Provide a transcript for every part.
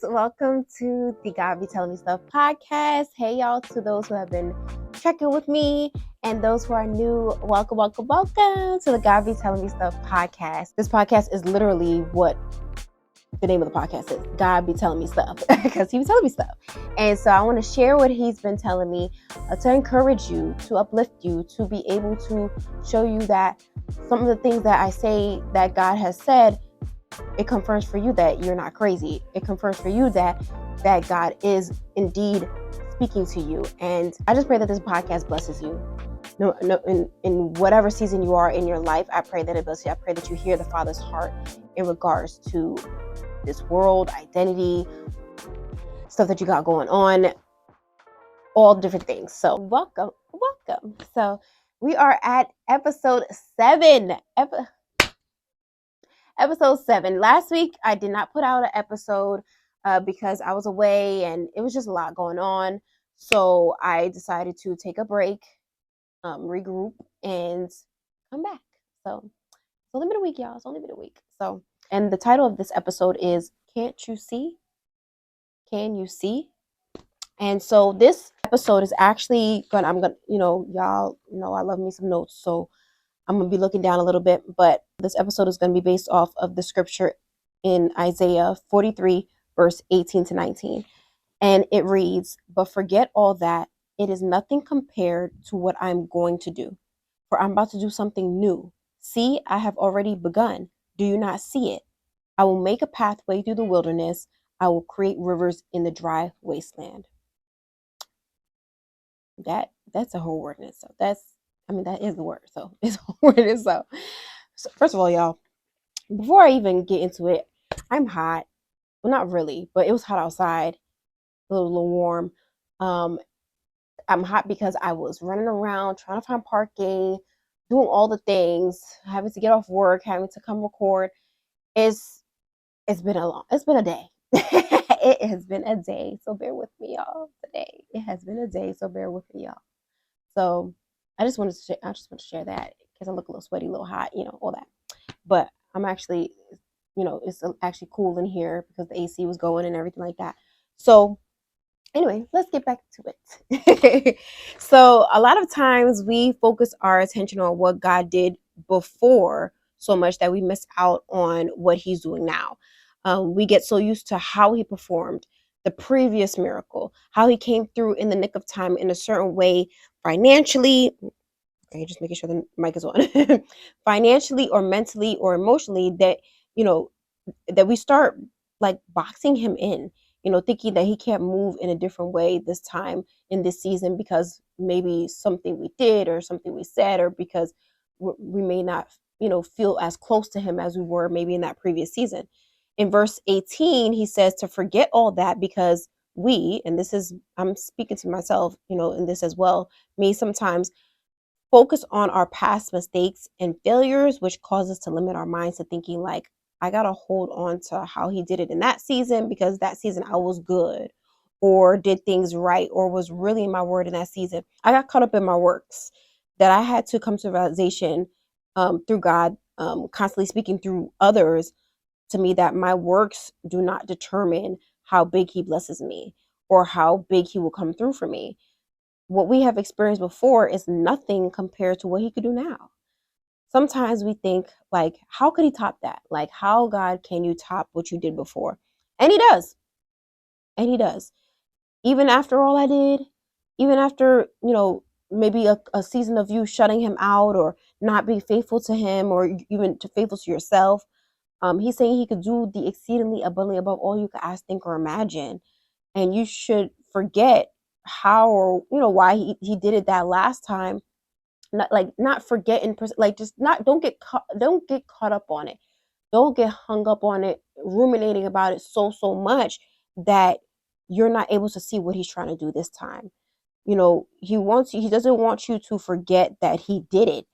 guys, welcome to the God Be Telling Me Stuff podcast. Hey y'all, to those who have been checking with me and those who are new, welcome to the God Be Telling Me Stuff podcast. This podcast is literally what the name of the podcast is, God Be Telling Me Stuff, because he was telling me stuff. And so I want to share what he's been telling me to encourage you, to uplift you, to be able to show you that some of the things that I say that God has said, it confirms for you that you're not crazy. It confirms for you that God is indeed speaking to you. And I just pray that this podcast blesses you. No, in whatever season you are in your life, I pray that it blesses you. I pray that you hear the Father's heart in regards to this world, identity, stuff that you got going on, all different things. So welcome. So we are at episode 7. Episode 7. Last week, I did not put out an episode because I was away and it was just a lot going on. So I decided to take a break, regroup, and come back. So it's only been a week, y'all. It's only been a week. So, and the title of this episode is Can't You See? Can You See? And so this episode is actually y'all know I love me some notes. So I'm going to be looking down a little bit, but this episode is going to be based off of the scripture in Isaiah 43, verse 18 to 19. And it reads, "But forget all that. It is nothing compared to what I'm going to do. For I'm about to do something new. See, I have already begun. Do you not see it? I will make a pathway through the wilderness. I will create rivers in the dry wasteland." That's a whole word in itself. That is the word. So it's a whole word in itself. So first of all, y'all, before I even get into it, I'm hot. Well, not really, but it was hot outside, a little warm. I'm hot because I was running around trying to find parking, doing all the things, having to get off work, having to come record. It's been a day. It has been a day. So bear with me, y'all. Today it has been a day. So bear with me, y'all. So I just want to share that because I look a little sweaty, a little hot, all that. But I'm actually, it's actually cool in here because the AC was going and everything like that. So anyway, let's get back to it. So a lot of times we focus our attention on what God did before so much that we miss out on what he's doing now. We get so used to how he performed the previous miracle, how he came through in the nick of time in a certain way financially. Okay, just making sure the mic is on. Financially or mentally or emotionally, that that we start like boxing him in, thinking that he can't move in a different way this time in this season because maybe something we did or something we said, or because we may not, feel as close to him as we were maybe in that previous season. In verse 18, he says to forget all that because I'm speaking to myself, in this as well, may sometimes focus on our past mistakes and failures, which causes us to limit our minds to thinking like, I got to hold on to how he did it in that season because that season I was good or did things right or was really in my word in that season. I got caught up in my works that I had to come to realization through God, constantly speaking through others to me, that my works do not determine how big he blesses me or how big he will come through for me. What we have experienced before is nothing compared to what he could do now. Sometimes we think like, how could he top that? Like, how, God, can you top what you did before? And he does. And he does. Even after all I did, even after, maybe a season of you shutting him out or not being faithful to him or even faithful to yourself, he's saying he could do the exceedingly abundantly above all you could ask, think, or imagine. And you should forget how or, why he did it that last time. Not forget just don't get caught up on it. Don't get hung up on it, ruminating about it so much that you're not able to see what he's trying to do this time. He doesn't want you to forget that he did it.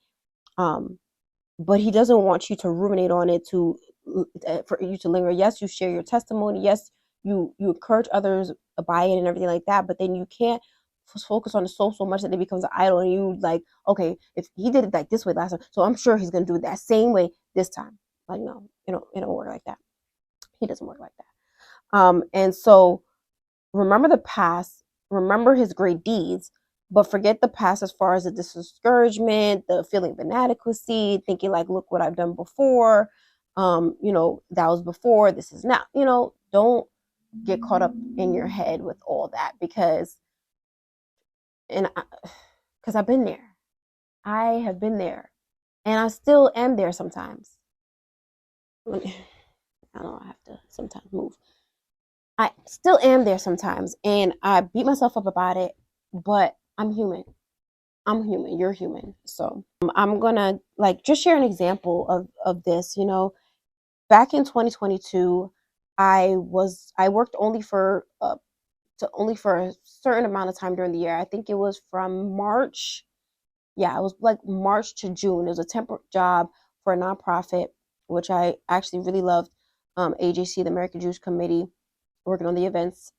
But he doesn't want you to ruminate on it for you to linger. Yes, you share your testimony. Yes, you encourage others by it and everything like that. But then you can't focus on it so much that it becomes an idol, and you like, okay, if he did it like this way last time, so I'm sure he's gonna do it that same way this time. Like, no, it don't work like that. He doesn't work like that. And so remember the past, remember his great deeds, but forget the past as far as the discouragement, the feeling of inadequacy, thinking like, look what I've done before. That was before, this is now. Don't get caught up in your head with all that and because I've been there. I have been there, and I still am there sometimes. I don't know, I have to sometimes move. I still am there sometimes, and I beat myself up about it, but I'm human. I'm human. You're human. So I'm gonna like just share an example of this. Back in 2022, I worked only for a certain amount of time during the year. I think it was from March. Yeah, it was like March to June. It was a temporary job for a nonprofit, which I actually really loved. AJC, the American Jewish Committee, working on the events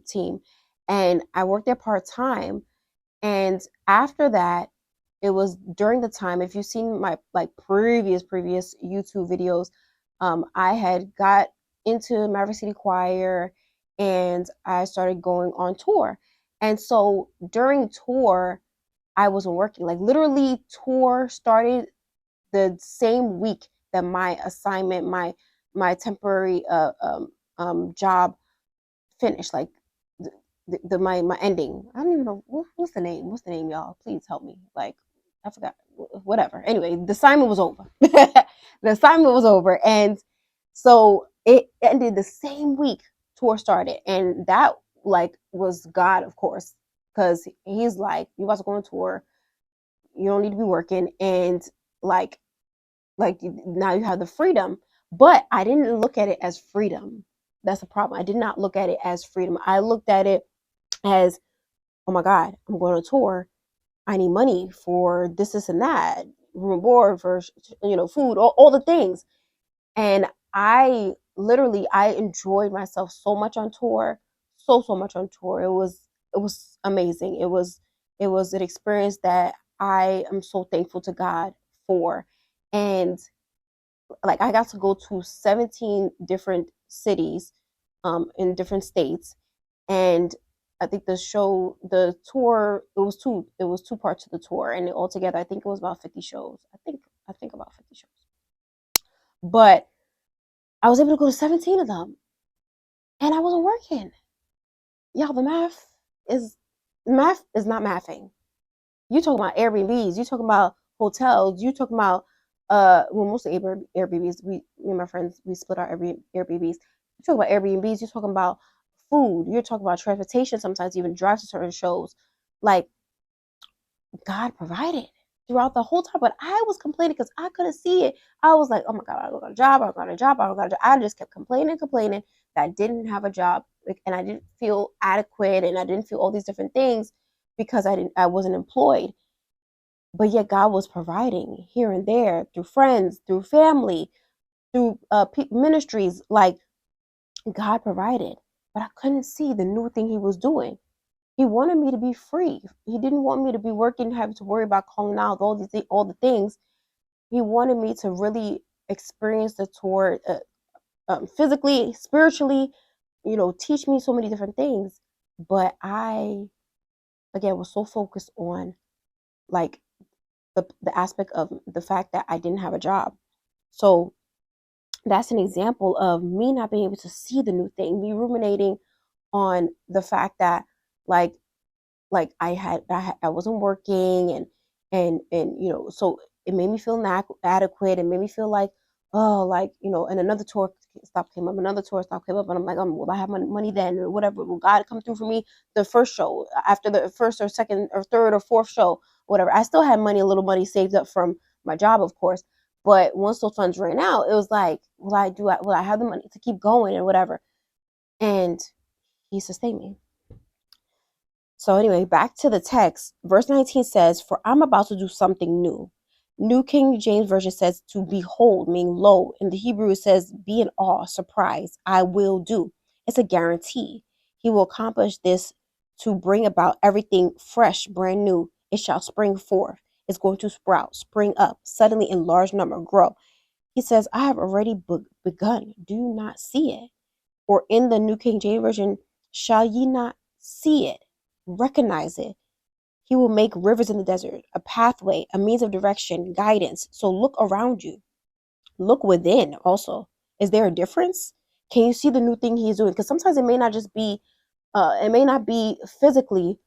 team, and I worked there part time. And after that, it was during the time. If you've seen my like previous YouTube videos, I had got into Maverick City Choir, and I started going on tour. And so during tour, I wasn't working. Like literally, tour started the same week that my assignment, my temporary job finished. Like my ending. I don't even know what's the name. What's the name, y'all? Please help me. Like I forgot. Whatever. Anyway, the assignment was over. The assignment was over, and so it ended the same week tour started, and that like was God, of course, because He's like, you guys are going on tour. You don't need to be working, and like now you have the freedom. But I didn't look at it as freedom. That's the problem. I did not look at it as freedom. I looked at it as, oh my God, I'm going on tour. I need money for this, and that, room and board, for food, all the things. And I enjoyed myself so much on tour, so much on tour. It was amazing. It was an experience that I am so thankful to God for. And like I got to go to 17 different cities in different states, and I think the tour, it was two parts of the tour, and altogether I think it was about 50 shows. I think about 50 shows. But I was able to go to 17 of them, and I wasn't working. Y'all, the math is not mathing. You talking about Airbnbs, you talking about hotels, you talking about well, mostly Airbnbs. Me and my friends, we split our Airbnbs. You talk about Airbnbs, you're talking about food, you're talking about transportation, sometimes even drive to certain shows. Like God provided throughout the whole time, but I was complaining because I couldn't see it. I was like, oh my God, I don't got a job, I don't got a job, I don't got a job. I just kept complaining that I didn't have a job, and I didn't feel adequate, and I didn't feel all these different things because I wasn't employed. But yet God was providing here and there through friends, through family, through ministries. Like God provided, but I couldn't see the new thing He was doing. He wanted me to be free. He didn't want me to be working, having to worry about calling out all the things. He wanted me to really experience the tour, physically, spiritually. Teach me so many different things. But I, again, was so focused on like the aspect of the fact that I didn't have a job. So that's an example of me not being able to see the new thing, me ruminating on the fact that like I wasn't working, and so it made me feel inadequate. It made me feel like, oh, like, and another tour stop came up, another tour stop came up, and I'm like, will I have money then, or whatever? Will God come through for me the first show, after the first or second or third or fourth show, whatever? I still had money, a little money saved up from my job, of course, but once those funds ran out, it was like, will I have the money to keep going and whatever? And He sustained me. So anyway, back to the text. Verse 19 says, "For I'm about to do something new." New King James Version says to behold, meaning lo. In the Hebrew, it says be in awe, surprise. I will do. It's a guarantee. He will accomplish this to bring about everything fresh, brand new. It shall spring forth. It's going to sprout, spring up, suddenly in large number, grow. He says, I have already begun. Do you not see it? Or in the New King James Version, shall ye not see it, recognize it? He will make rivers in the desert, a pathway, a means of direction, guidance. So look around you. Look within also. Is there a difference? Can you see the new thing he's doing? Because sometimes it may not just be, it may not be physically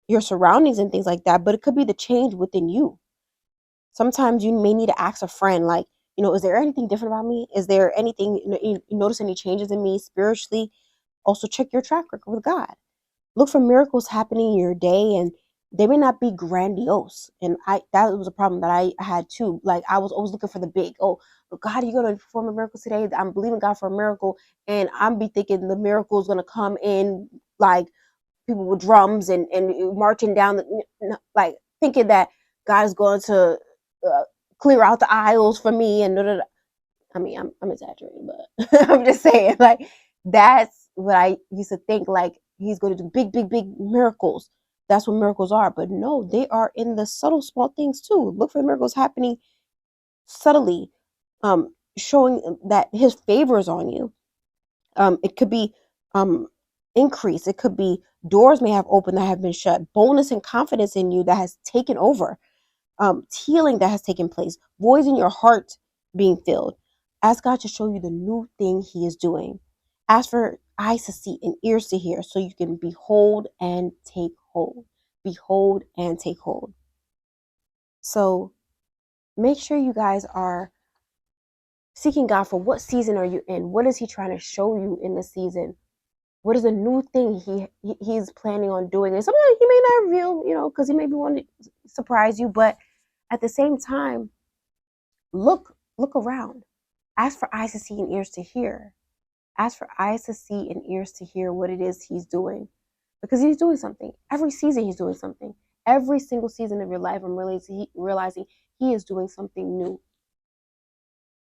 your surroundings and things like that, but it could be the change within you. Sometimes you may need to ask a friend, like, is there anything different about me? Is there anything, you notice any changes in me spiritually? Also check your track record with God. Look for miracles happening in your day, and they may not be grandiose. And that was a problem that I had too. Like, I was always looking for the big, oh, God, are you going to perform a miracle today? I'm believing God for a miracle. And I'm be thinking the miracle is going to come in like people with drums and marching down, like thinking that God is going to clear out the aisles for me. And I mean, I'm exaggerating, but I'm just saying, like, that's what I used to think, like, he's going to do big, big, big miracles. That's what miracles are. But no, they are in the subtle, small things too. Look for miracles happening subtly, showing that his favor is on you. It could be increase. It could be doors may have opened that have been shut. Boldness and confidence in you that has taken over. Healing that has taken place. Voids in your heart being filled. Ask God to show you the new thing he is doing. Ask for eyes to see and ears to hear so you can behold and take hold. Behold and take hold. So make sure you guys are seeking God for what season are you in? What is he trying to show you in this season? What is a new thing he's planning on doing? And sometimes he may not reveal, because he may be wanting to surprise you, but at the same time, look around. Ask for eyes to see and ears to hear. Ask for eyes to see and ears to hear what it is he's doing. Because he's doing something. Every season he's doing something. Every single season of your life, I'm realizing he is doing something new.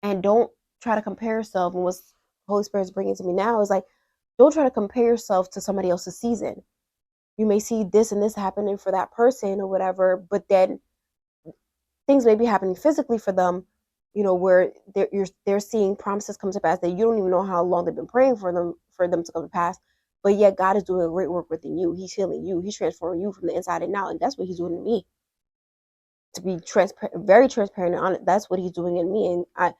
And don't try to compare yourself. And what Holy Spirit is bringing to me now is like, don't try to compare yourself to somebody else's season. You may see this and this happening for that person or whatever, but then things may be happening physically for them, where they're seeing promises come to pass that you don't even know how long they've been praying for them to come to pass. But yet God is doing a great work within you. He's healing you. He's transforming you from the inside and out. And that's what he's doing in me. To be transparent, very transparent and honest, that's what he's doing in me. And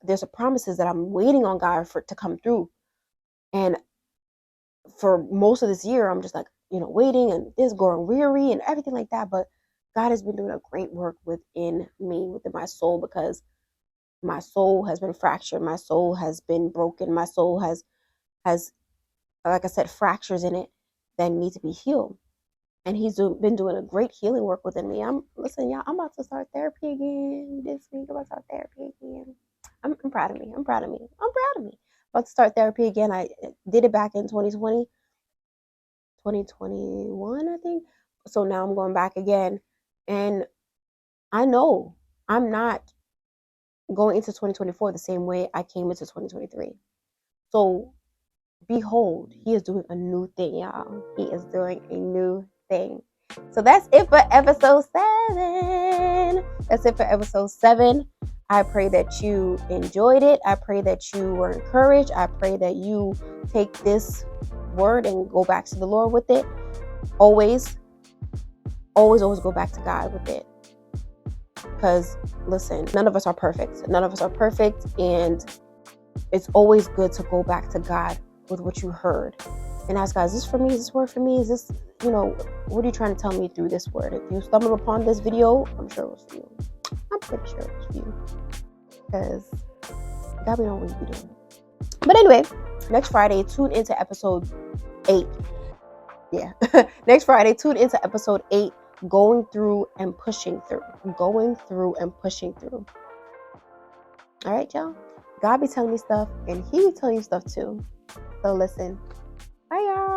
there's a promises that I'm waiting on God for to come through. And for most of this year, I'm just like, waiting and this growing weary and everything like that. But God has been doing a great work within me, within my soul, because my soul has been fractured. My soul has been broken. My soul has, like I said, fractures in it that need to be healed. And he's been doing a great healing work within me. Listen, y'all, I'm about to start therapy again this week. I'm about to start therapy again. I'm proud of me. I'm proud of me. I'm proud of me. I'm about to start therapy again. I did it back in 2020. 2021, I think. So now I'm going back again. And I know I'm not going into 2024 the same way I came into 2023. So behold, he is doing a new thing, y'all. He is doing a new thing. So that's it for episode 7. That's it for episode 7. I pray that you enjoyed it. I pray that you were encouraged. I pray that you take this word and go back to the Lord with it. Always go back to God with it. Because listen, none of us are perfect. And it's always good to go back to God with what you heard and ask God, is this for me? Is this word for me? Is this, what are you trying to tell me through this word? If you stumbled upon this video, I'm sure it was for you. I'm pretty sure it was for you. Because God, we know what you be doing. But anyway, next Friday, tune into episode 8. Yeah. Next Friday, tune into episode 8, going through and pushing through. All right, y'all. God be telling me stuff, and he be telling you stuff too. So listen. Bye, y'all.